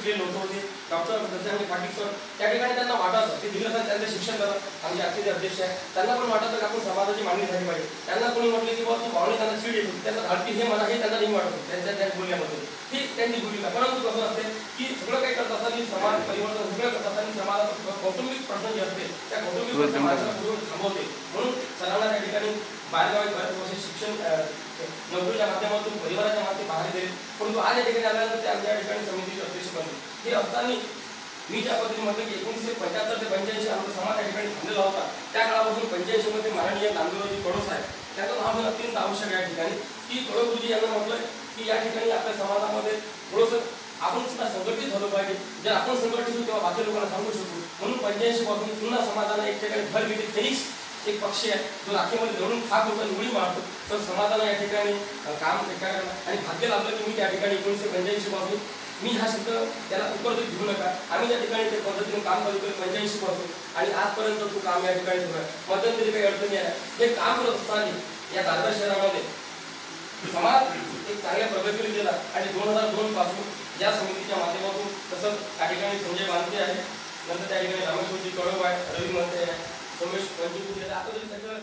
शिकलेले लोक होते, डॉक्टर दशरथ पाटील सर, त्या ठिकाणी त्यांना वाटतं ते दिलं तर त्यांचं शिक्षण करत. आमचे आजचे जे अध्यक्ष आहे त्यांना पण वाटतं की आपण समाजाची मागणी झाली पाहिजे. त्यांना कोणी म्हटलं की बाबा तू पाहुणे त्यांना चीड येतो, त्यांना धाडती हे मला हे त्यांना नाही वाटत त्यांच्या त्या बोलण्यामध्ये. ही त्यांची भूमिका. परंतु कसं असते की सगळं काही करत असताना समाज परिवर्तन सगळं करत असताना समाजात कौटुंबिक प्रश्न जे असते त्या कौटुंबिक प्रश्नाला पूर्ण थांबवते. म्हणून सरांना त्या ठिकाणी बाहेरगावी बऱ्याच वर्ष शिक्षण नोकरीच्या माध्यमातून परिवाराच्या माध्यमातून बाहेर गेले. परंतु आज या ठिकाणी आल्यानंतर ते आमच्या ठिकाणी समितीचे अध्यक्ष बनले. हे असताना मी ज्या पद्धतीने म्हटलं की 1975 ते 85 आमचा समाज त्या ठिकाणी थांबलेला होता. त्या काळापासून 85 मध्ये माननीय नांदुराजी कडोस आहे, त्याचं नाव पण अत्यंत आवश्यक आहे या ठिकाणी की कडोगुरुजी यांना म्हटलं की या ठिकाणी आपल्या समाजामध्ये थोडंसं आपण सुद्धा संघटित झालो पाहिजे. जर आपण संघटित होऊ तेव्हा बाकी लोकांना सांगू शकू. म्हणून 85 पासून पुन्हा समाजाला एक ठिकाणी भर घेते. फेनिक्स एक पक्षी आहे जो राखीमध्ये धरून खाक होतो आणि उडी मारतो. तर समाजाला या ठिकाणी काम करायला आणि भाग्य लाभलं की मी त्या ठिकाणी 1985 पासून मी हा शब्द त्याला उपरती घेऊ नका. आम्ही त्या ठिकाणी त्या पद्धतीने काम करतो 85 पासून आणि आजपर्यंत तू काम या ठिकाणी सुरू आहे. मध्यंतरी काही अडचणी आहे. हे काम करत असताना या दादर शहरामध्ये समाज एक चांगल्या प्रगतीला गेला आणि 2002 पासून या समितीच्या माध्यमातून तसंच त्या ठिकाणी संजय बांधते आहे, नंतर त्या ठिकाणी रामेश्वरजी कडव आहे, रवी म्हणते आहे, सोमेश पंचकुले आता तरी सगळं